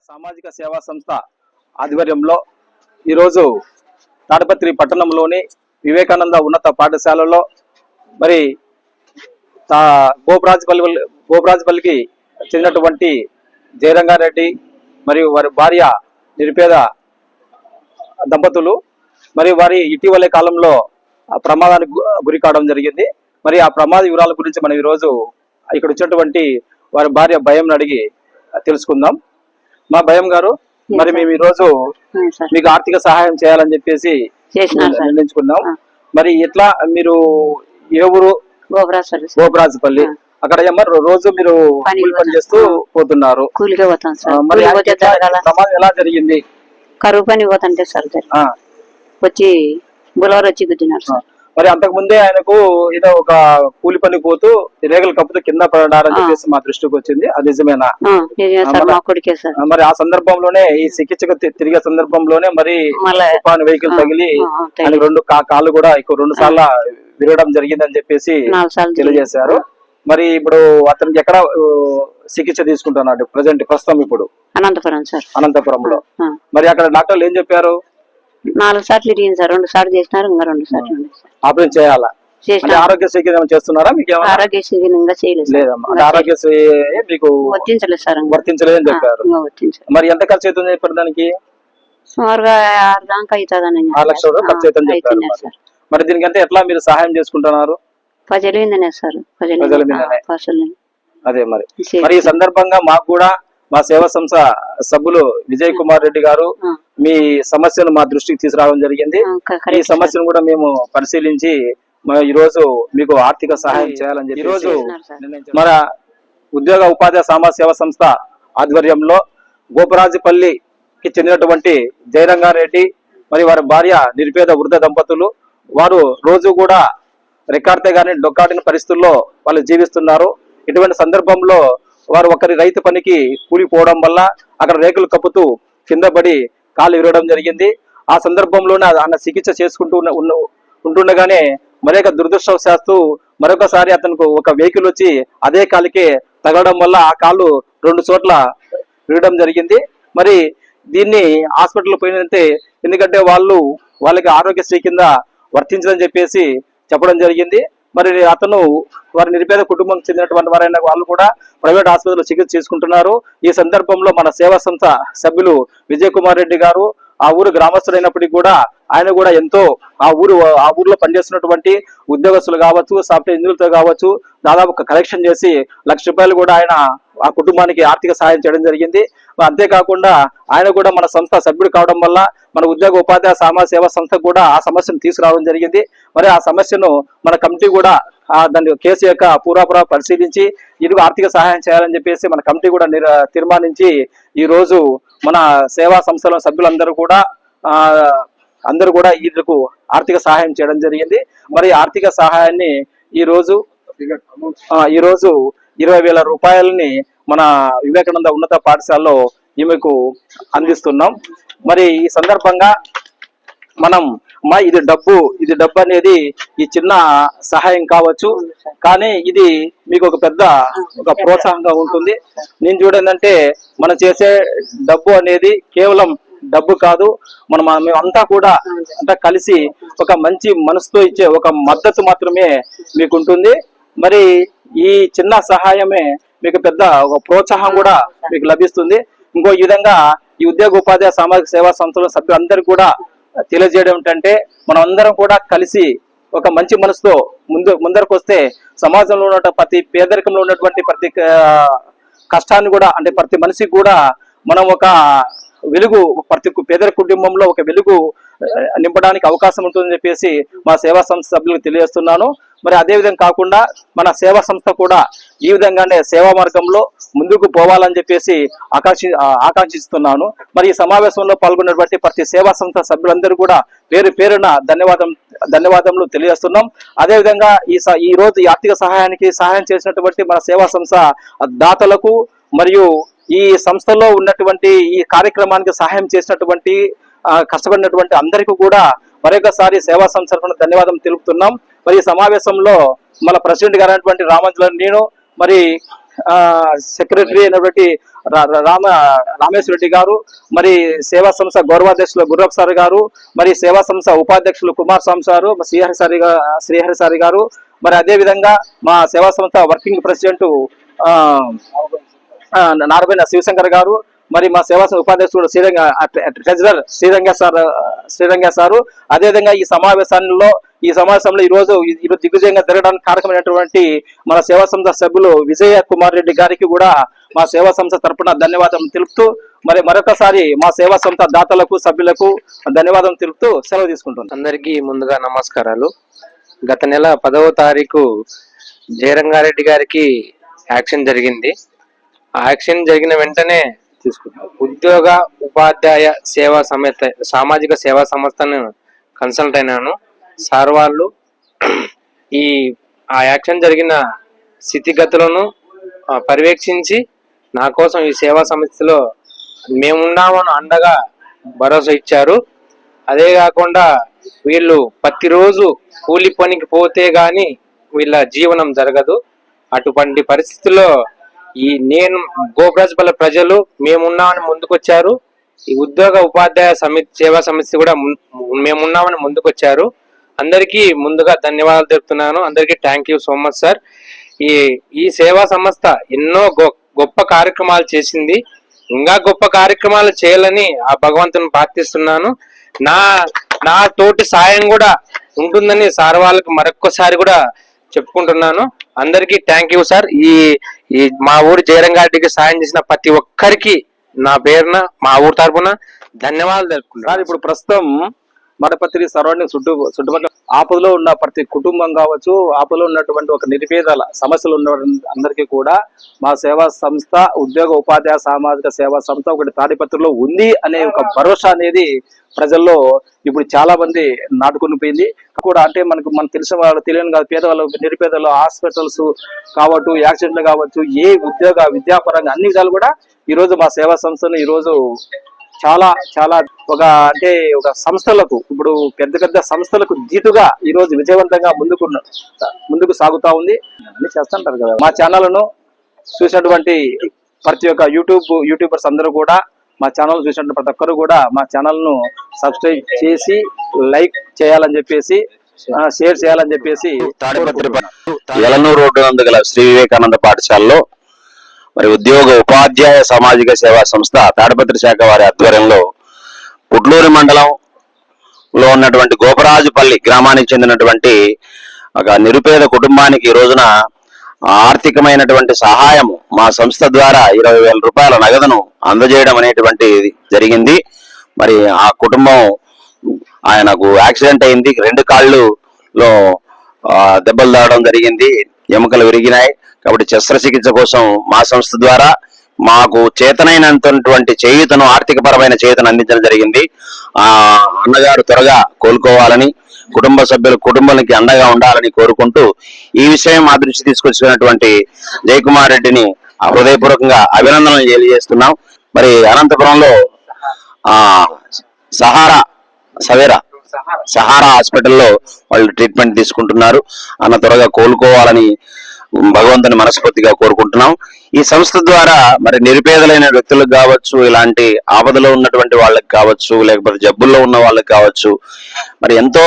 సామాజిక సేవా సంస్థ ఆధ్వర్యంలో ఈరోజు తాడపత్రి పట్టణంలోని వివేకానంద ఉన్నత పాఠశాలలో మరి గోపరాజపల్లికి చెందినటువంటి జయరంగారెడ్డి మరియు వారి భార్య నిరుపేద దంపతులు మరి వారి ఇటీవల కాలంలో ప్రమాదానికి గురి కావడం జరిగింది. మరి ఆ ప్రమాద వివరాల గురించి మనం ఈరోజు ఇక్కడ వచ్చినటువంటి వారి భార్య భయం అడిగి తెలుసుకుందాం. మా భయం గారు, మరి మేము ఈ రోజు మీకు ఆర్థిక సహాయం చేయాలని చెప్పేసి నిర్ణయించుకున్నాం. మరి ఎట్లా మీరు ఏ ఊరు? గోపరాజపల్లి. అక్కడ రోజు మీరు కూలి పని చేస్తూ పోతున్నారు. కూలిగా పోతాం సార్. మరి ప్రమాదం ఎలా జరిగింది? కరువు పని పోతుంటే సార్ వచ్చి బులవర్ వచ్చి గుద్దినారు సార్. మరి అంతకు ముందే ఆయనకు ఏదో ఒక కూలి పని పోతూ రేగలు కప్పుతూ కింద పడారని చెప్పేసి మా దృష్టికి వచ్చింది. అది నిజమేనా? మరి ఆ సందర్భంలోనే ఈ చికిత్సకు తిరిగే సందర్భంలోనే మరి తుఫాను వెహికల్ తగిలి ఆయన రెండు కాళ్ళు కూడా 2 సార్లు విరగడం జరిగిందని చెప్పేసి తెలియజేశారు. మరి ఇప్పుడు అతనికి ఎక్కడ చికిత్స తీసుకుంటున్నాడు ప్రస్తుతం? ఇప్పుడు అనంతపురం సార్. అనంతపురంలో. మరి అక్కడ డాక్టర్లు ఏం చెప్పారు? 4 సార్లు ఇరిగింది సార్. 2 సార్లు చేసినారు, ఇంకా 2 సార్లు ఆపరేషన్ చేయాలా? ఆరోగ్యశ్రీ చేస్తున్నారా? మీకు ఆరోగ్యశ్రీ ఇంకా చేయలేదు. లేదమ్మా, ఆరోగ్యశ్రీ మీకు వర్తించలేదు సార్. వర్తించలేదని చెప్పారు. మరి ఎంత ఖర్చు అవుతుంది ఇప్పుడు దానికి? సుమారుగా 6 దాకా అవుతుందని. 6 లక్షల రూపాయలు ఖర్చు అవుతుంది చెప్పారు. మరి దీనికి అంటే ఎట్లా మీరు సహాయం చేసుకుంటున్నారు? ప్రజల మీదనే సార్. ప్రజల మీదనే. అదే మరి మరి ఈ సందర్భంగా మాకు కూడా మా సేవా సంస్థ సభ్యులు విజయ్ కుమార్ రెడ్డి గారు మీ సమస్యను మా దృష్టికి తీసుకురావడం జరిగింది. ఈ సమస్యను కూడా మేము పరిశీలించి ఈ రోజు మీకు ఆర్థిక సహాయం చేయాలని చెప్పి ఈ రోజు మన ఉద్యోగ ఉపాధి సమాజ సేవా సంస్థ ఆధ్వర్యంలో గోపరాజపల్లికి చెందినటువంటి జయరంగారెడ్డి మరి వారి భార్య నిరుపేద వృద్ధ దంపతులు వారు రోజు కూడా రెక్కాడితే గానీ డొక్కాడిన పరిస్థితుల్లో వాళ్ళు జీవిస్తున్నారు. ఇటువంటి సందర్భంలో వారు ఒకరి రైతు పనికి కూలిపోవడం వల్ల అక్కడ రేకులు కప్పుతూ కింద పడి కాలు విరగడం జరిగింది. ఆ సందర్భంలోనే ఆయన చికిత్స చేసుకుంటూ ఉంటుండగానే మరొక దురదృష్టవశాత్తు మరొకసారి అతనికి ఒక వెహికల్ వచ్చి అదే కాలికే తగలడం వల్ల ఆ కాలు 2 చోట్ల విరగడం జరిగింది. మరి దీన్ని హాస్పిటల్ పోయినంతే, ఎందుకంటే వాళ్ళకి ఆరోగ్యశ్రీ కింద వర్తించదని చెప్పేసి చెప్పడం జరిగింది. మరి అతను వారి నిరుపేద కుటుంబం చెందినటువంటి వారైన వాళ్ళు కూడా ప్రైవేట్ ఆసుపత్రిలో చికిత్స చేసుకుంటున్నారు. ఈ సందర్భంలో మన సేవా సంస్థ సభ్యులు విజయ్ కుమార్ రెడ్డి గారు ఆ ఊరు గ్రామస్తులైనప్పటికీ కూడా ఆయన కూడా ఎంతో ఆ ఊర్లో పనిచేస్తున్నటువంటి ఉద్యోగస్తులు కావచ్చు, సాఫ్ట్వేర్ ఇంజనీర్లతో కావచ్చు దాదాపు కలెక్షన్ చేసి 1 లక్ష రూపాయలు కూడా ఆయన ఆ కుటుంబానికి ఆర్థిక సహాయం చేయడం జరిగింది. అంతేకాకుండా ఆయన కూడా మన సంస్థ సభ్యుడు కావడం వల్ల మన ఉద్యోగ ఉపాధ్యాయ సమాజ సేవా సంస్థ కూడా ఆ సమస్యను తీసుకురావడం జరిగింది. మరి ఆ సమస్యను మన కమిటీ కూడా దాని కేసు యొక్క పూర్వాపురా పరిశీలించి ఇది ఆర్థిక సహాయం చేయాలని చెప్పేసి మన కమిటీ కూడా తీర్మానించి ఈ రోజు మన సేవా సంస్థల సభ్యులందరూ కూడా వీళ్ళకు ఆర్థిక సహాయం చేయడం జరిగింది. మరి ఆర్థిక సహాయాన్ని ఈ రోజు 20,000 రూపాయలని మన వివేకానంద ఉన్నత పాఠశాలలో ఈమెకు అందిస్తున్నాం. మరి ఈ సందర్భంగా మనం ఇది డబ్బు అనేది ఈ చిన్న సహాయం కావచ్చు, కానీ ఇది మీకు ఒక పెద్ద ప్రోత్సాహంగా ఉంటుంది. నేను చూడండి, మనం చేసే డబ్బు అనేది కేవలం డబ్బు కాదు, మేమంతా కూడా అంతా కలిసి ఒక మంచి మనసుతో ఇచ్చే ఒక మద్దతు మాత్రమే మీకు ఉంటుంది. మరి ఈ చిన్న సహాయమే మీకు పెద్ద ఒక ప్రోత్సాహం కూడా మీకు లభిస్తుంది. ఇంకో విధంగా ఈ ఉద్యోగ ఉపాధ్యాయ సామాజిక సేవా సంస్థల సభ్యులందరూ కూడా తెలియజేయడం ఏంటంటే, మనం అందరం కూడా కలిసి ఒక మంచి మనసుతో ముందరకు వస్తే సమాజంలో ఉన్న ప్రతి పేదరికంలో ఉన్నటువంటి ప్రతి కష్టాన్ని కూడా, అంటే ప్రతి మనిషికి కూడా మనం ఒక వెలుగు, ప్రతి పేదరిక కుటుంబంలో ఒక వెలుగు నింపడానికి అవకాశం ఉంటుందని చెప్పేసి మా సేవా సంస్థ సభ్యులకు తెలియజేస్తున్నాను. మరి అదేవిధంగా కాకుండా మన సేవా సంస్థ కూడా ఈ విధంగానే సేవా మార్గంలో ముందుకు పోవాలని చెప్పేసి ఆకాంక్షిస్తున్నాను. మరి ఈ సమావేశంలో పాల్గొన్నటువంటి ప్రతి సేవా సంస్థ సభ్యులందరూ కూడా పేరున ధన్యవాదములు తెలియజేస్తున్నాం. అదేవిధంగా ఈ రోజు ఈ ఆర్థిక సహాయం చేసినటువంటి మన సేవా సంస్థ దాతలకు మరియు ఈ సంస్థలో ఉన్నటువంటి ఈ కార్యక్రమానికి సహాయం చేసినటువంటి కష్టపడినటువంటి అందరికీ కూడా మరొకసారి సేవా సంస్థ ధన్యవాదం తెలుపుతున్నాం. మరి ఈ సమావేశంలో మన ప్రెసిడెంట్ గారు అయినటువంటి రామంజుల, నేను మరి సెక్రటరీ అయినటువంటి రామేశ్వర రెడ్డి గారు, మరి సేవా సంస్థ గౌరవాధ్యక్షులు గుర్రప్ సార్ గారు, మరి సేవా సంస్థ ఉపాధ్యక్షులు కుమార్ స్వామి సారు, శ్రీహరి గారు, మరి అదే విధంగా మా సేవా సంస్థ వర్కింగ్ ప్రెసిడెంట్ నారబైన శివశంకర్ గారు, మరి మా సేవా సంస్థ ఉపాధ్యక్షుడు ట్రెజరర్ శ్రీరంగ సారు, అదేవిధంగా ఈ సమావేశంలో ఈ రోజు దిగ్విజయంగా జరగడానికి కారకమైనటువంటి మన సేవా సంస్థ సభ్యులు విజయ కుమార్ రెడ్డి గారికి కూడా మా సేవా సంస్థ తరపున ధన్యవాదాలు తెలుపుతూ, మరి మరొకసారి మా సేవా సంస్థ దాతలకు సభ్యులకు ధన్యవాదాలు తెలుపుతూ సెలవు తీసుకుంటున్నాను. అందరికీ ముందుగా నమస్కారాలు. గత నెల 10వ తారీఖు జయరంగారెడ్డి గారికి యాక్షన్ జరిగింది. ఆ యాక్షన్ జరిగిన వెంటనే ఉద్యోగ ఉపాధ్యాయ సేవా సామాజిక సేవా సంస్థను కన్సల్ట్ అయినాను. సార్ వాళ్ళు ఆ యాక్షన్ జరిగిన స్థితిగతులను పర్యవేక్షించి నా కోసం ఈ సేవా సంస్థలో మేమున్నామని అండగా భరోసా ఇచ్చారు. అదే కాకుండా వీళ్ళు ప్రతిరోజు కూలి పనికి పోతే గాని వీళ్ళ జీవనం జరగదు. అటువంటి పరిస్థితుల్లో నేను గోబ్రాజ్పల్లి ప్రజలు మేమున్నామని ముందుకొచ్చారు. ఈ ఉద్యోగ ఉపాధ్యాయ సేవా సమితి కూడా మేమున్నామని ముందుకొచ్చారు. అందరికీ ముందుగా ధన్యవాదాలు తెలుపుతున్నాను. అందరికీ thank you so much sir. ఈ సేవా సంస్థ ఎన్నో గొప్ప కార్యక్రమాలు చేసింది. ఇంకా గొప్ప కార్యక్రమాలు చేయాలని ఆ భగవంతుని ప్రార్థిస్తున్నాను. నా తోటి సాయం కూడా ఉంటుందని సార్ వాళ్ళకి మరొక్కసారి కూడా చెప్పుకుంటున్నాను. అందరికీ థ్యాంక్ యూ సార్. ఈ మా ఊరు జయరంగారెడ్డికి సాయం చేసిన ప్రతి ఒక్కరికి నా పేరున మా ఊరు తరపున ధన్యవాదాలు తెలుపుకుంటున్నాను. ఇప్పుడు ప్రస్తుతం మడపత్రి సరౌండింగ్ చుట్టుపక్కల ఆపదలో ఉన్న ప్రతి కుటుంబం కావచ్చు, ఆపదలో ఉన్నటువంటి ఒక నిరుపేదల సమస్యలు ఉన్న అందరికీ కూడా మా సేవా సంస్థ ఉద్యోగ ఉపాధ్యాయ సామాజిక సేవా సంస్థ ఒకటి తాడిపత్రిలో ఉంది అనే ఒక భరోసా అనేది ప్రజల్లో ఇప్పుడు చాలా మంది నాటుకుని పోయింది కూడా. అంటే మనకు తెలిసిన వాళ్ళు తెలియని కాదు, పేదవాళ్ళు నిరుపేదలు హాస్పిటల్స్ కావచ్చు, యాక్సిడెంట్లు కావచ్చు, ఏ ఉద్యోగ విద్యాపరంగా అన్ని విధాలు కూడా ఈ రోజు మా సేవా సంస్థను ఈ రోజు చాలా చాలా ఒక సంస్థలకు ఇప్పుడు పెద్ద సంస్థలకు దీటుగా ఈ రోజు విజయవంతంగా ముందుకు సాగుతా ఉంది. అన్ని చేస్తుంటారు కదా. మా ఛానల్ను చూసినటువంటి ప్రతి ఒక్క యూట్యూబర్స్ అందరూ కూడా మా ఛానల్ చూసినటువంటి ప్రతి ఒక్కరు కూడా మా ఛానల్ ను సబ్స్క్రైబ్ చేసి లైక్ చేయాలని చెప్పేసి షేర్ చేయాలని చెప్పేసి తాడిపత్రి ఎలనూరు రోడ్డు నందు గల శ్రీ వివేకానంద పాఠశాలలో మరి ఉద్యోగ ఉపాధ్యాయ సామాజిక సేవా సంస్థ తాడిపత్రి శాఖ వారి ఆధ్వర్యంలో పుట్లూరు మండలంలో ఉన్నటువంటి గోపరాజుపల్లి గ్రామానికి చెందినటువంటి ఒక నిరుపేద కుటుంబానికి ఈ రోజున ఆర్థికమైనటువంటి సహాయం మా సంస్థ ద్వారా 20,000 రూపాయల నగదును అందజేయడం అనేటువంటి జరిగింది. మరి ఆ కుటుంబం ఆయనకు యాక్సిడెంట్ అయింది, 2 కాళ్ళులో దెబ్బలు తాగడం జరిగింది, ఎముకలు విరిగినాయి. కాబట్టి శస్త్రచికిత్స కోసం మా సంస్థ ద్వారా మాకు చేతనైనంతటువంటి చేయూతను ఆర్థికపరమైన చేయూతను అందించడం జరిగింది. ఆ అన్నగారు త్వరగా కోలుకోవాలని, కుటుంబ సభ్యులు కుటుంబానికి అండగా ఉండాలని కోరుకుంటూ ఈ విషయం మా దృష్టి తీసుకొచ్చినటువంటి జయకుమార్ రెడ్డిని హృదయపూర్వకంగా అభినందనలు తెలియజేస్తున్నాం. మరి అనంతపురంలో సహారా హాస్పిటల్లో వాళ్ళు ట్రీట్మెంట్ తీసుకుంటున్నారు. అన్న త్వరగా కోలుకోవాలని భగవంతుని మనస్ఫూర్తిగా కోరుకుంటున్నాం. ఈ సంస్థ ద్వారా మరి నిరుపేదలైన వ్యక్తులకు కావచ్చు, ఇలాంటి ఆపదలో ఉన్నటువంటి వాళ్ళకి కావచ్చు, లేకపోతే జబ్బుల్లో ఉన్న వాళ్ళకి కావచ్చు, మరి ఎంతో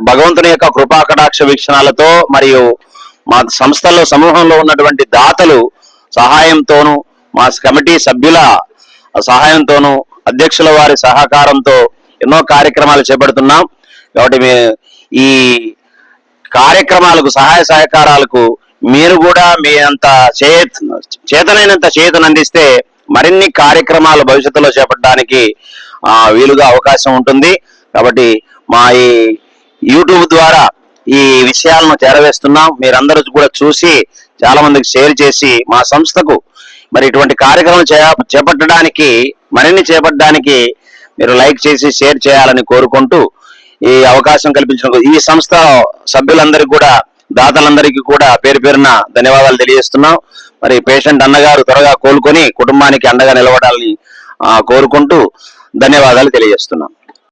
భగవంతుని యొక్క కృపా కటాక్ష వీక్షణాలతో మరియు మా సంస్థలో సమూహంలో ఉన్నటువంటి దాతలు సహాయంతోనూ, మా కమిటీ సభ్యుల సహాయంతోనూ, అధ్యక్షుల వారి సహకారంతో ఎన్నో కార్యక్రమాలు చేపడుతున్నాం. కాబట్టి ఈ కార్యక్రమాలకు సహాయ సహకారాలకు మీరు కూడా మీ అంత చేతనైనంత చేతను అందిస్తే మరిన్ని కార్యక్రమాలు భవిష్యత్తులో చేపట్టడానికి వీలుగా అవకాశం ఉంటుంది. కాబట్టి మా ఈ యూట్యూబ్ ద్వారా ఈ విషయాలను చేరవేస్తున్నాం. మీరందరూ కూడా చూసి చాలా మందికి షేర్ చేసి మా సంస్థకు మరి ఇటువంటి కార్యక్రమం మరిన్ని చేపట్టడానికి మీరు లైక్ చేసి షేర్ చేయాలని కోరుకుంటూ ఈ అవకాశం కల్పించిన ఈ సంస్థ సభ్యులందరికీ కూడా, దాతలందరికీ కూడా పేరు పేరున ధన్యవాదాలు తెలియజేస్తున్నాం. మరి పేషెంట్ అన్నగారు త్వరగా కోలుకొని కుటుంబానికి అండగా నిలబడాలని కోరుకుంటూ ధన్యవాదాలు తెలియజేస్తున్నాం.